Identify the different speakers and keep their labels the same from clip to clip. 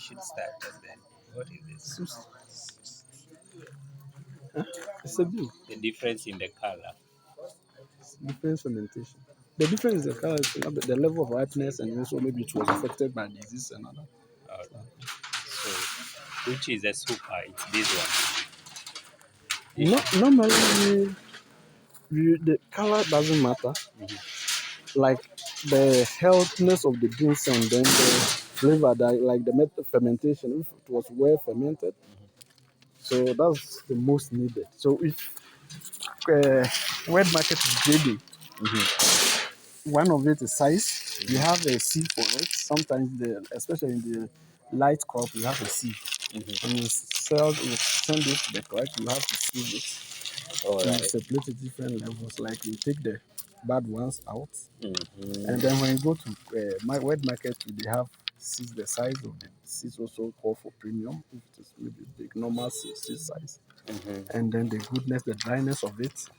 Speaker 1: should start and then. What is this?
Speaker 2: It's a bean.
Speaker 1: The difference in the color.
Speaker 2: Different fermentation. The difference is the color, the level of ripeness, and also maybe it was affected by disease and other.
Speaker 1: So, which is a super? It's this one.
Speaker 2: Normally, the color doesn't matter. Like the healthiness of the beans and then the flavor, like the fermentation, if it was well fermented. So that's the most needed. So if wet market is grading, one of it is size. You have a seed for it. Sometimes, especially in the light crop, you have a seed. When you send it to the correct, you have to sieve it.
Speaker 1: All
Speaker 2: You
Speaker 1: right.
Speaker 2: separate it different levels. Like you take the bad ones out, and then when you go to my wet market, they have seeds. The size of the seeds also call for premium. If it is maybe big, normal seed size, and then the goodness, the dryness of it.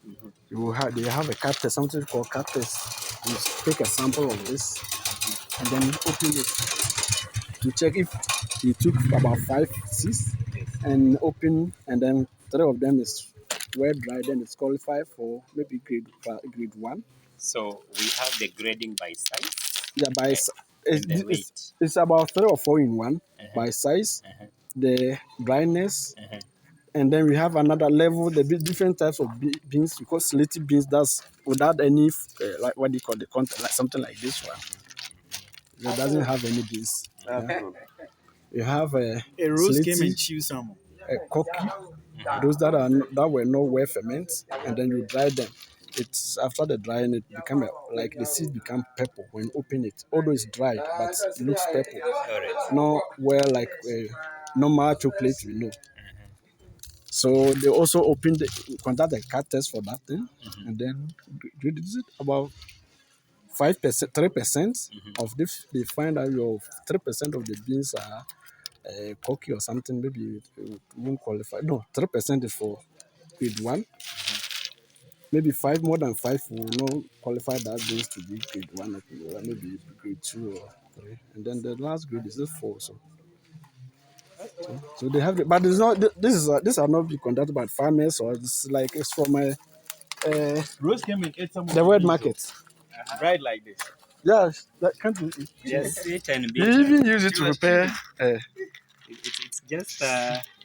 Speaker 2: They have a cut test, something called cut test. You take a sample of this and then open it to check if you took about 5, 6 and open, and then 3 of them is well dry, then it's qualified for maybe grade 1.
Speaker 1: So we have the grading by size.
Speaker 2: Yeah, by
Speaker 1: and the weight.
Speaker 2: it's about 3 or 4 in one by size, the dryness, and then we have another level, the different types of beans, because slaty beans, that's without any, like what do you call the content, like something like this one. It doesn't have any beans. Yeah. You have a
Speaker 3: rose
Speaker 2: slaty,
Speaker 3: came and chewed some.
Speaker 2: a cocky, those that were not well fermented, and then you dry them. It's after the drying, it become like the seed become purple when you open it. Although it's dried, but it looks purple. Not well like normal chocolate we know. So they also conduct a cut test for that thing, and then is it about 5%, 3% of this. They find out your 3% of the beans are cocky or something. Maybe it won't qualify. No, 3% is for grade 1. Maybe more than 5 will not qualify that beans to be grade 1 or maybe grade 2 or 3, and then the last grade is 4. So they have, but it's not. This are not be conducted by farmers, or it's from
Speaker 3: Rose came and ate some of
Speaker 2: the wet market.
Speaker 3: dried like this.
Speaker 2: Yeah, that can't be.
Speaker 1: Just sit and be.
Speaker 2: You even use it to prepare.
Speaker 1: It's just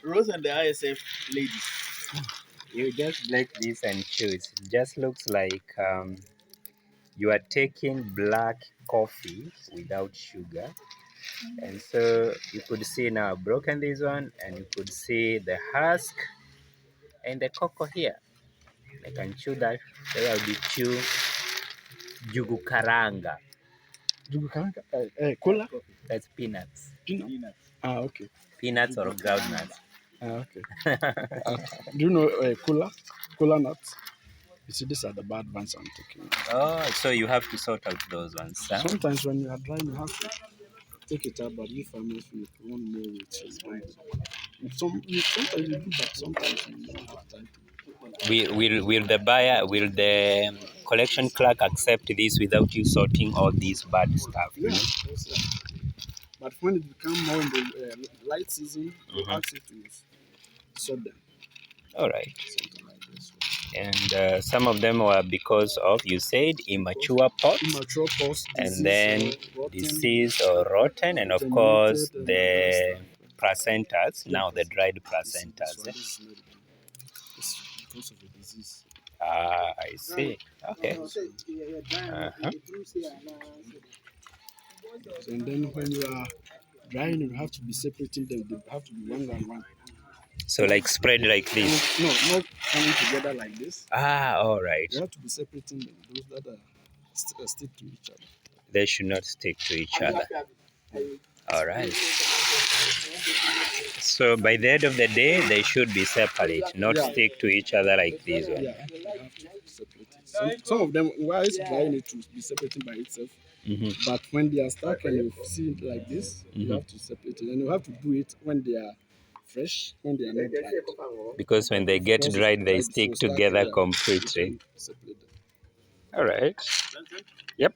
Speaker 3: Rose and the ISF lady.
Speaker 1: you just blend this and chew. It just looks like you are taking black coffee without sugar. And so you could see now I've broken this one, and you could see the husk and the cocoa here. I can chew that. Then I'll be chew jugu karanga.
Speaker 2: Cola?
Speaker 1: That's peanuts.
Speaker 3: Peanuts.
Speaker 2: Ah, okay.
Speaker 1: Peanuts or groundnuts.
Speaker 2: Ah, okay. Do you know cola? Cola nuts? You see, these are the bad ones I'm taking.
Speaker 1: Oh, so you have to sort out those ones, huh?
Speaker 2: Sometimes when you are drying, you have to take it out, but if farmers want more weight, it's fine. Sometimes you do, but sometimes you don't have time to.
Speaker 1: Will the collection clerk accept this without you sorting all these bad stuff?
Speaker 2: Yeah, but when it becomes more in the light season, you ask it to sort them.
Speaker 1: All right.
Speaker 2: Something like this.
Speaker 1: And some of them were because of, you said, immature pots, and then disease or rotten, and of course the placentas, now the dried placentas.
Speaker 2: It's because of the disease.
Speaker 1: Ah, I see. Okay. Uh-huh.
Speaker 2: And then when you are drying, you have to be separating them. They have to be one by one.
Speaker 1: So like spread like this?
Speaker 2: No, not coming together like this.
Speaker 1: Ah, all right.
Speaker 2: You have to be separating them. Those that are stick to each other.
Speaker 1: They should not stick to each other. All right. So by the end of the day, they should be separate, not stick to each other like this one.
Speaker 2: Yeah, you have to separate it. Some of them, while it's drying, it to be separating by itself. But when they are stuck and you see it like this, you have to separate it. And you have to do it when they are fresh, when they are not dried.
Speaker 1: Because when they get dried, they stick together completely. All right. Yep.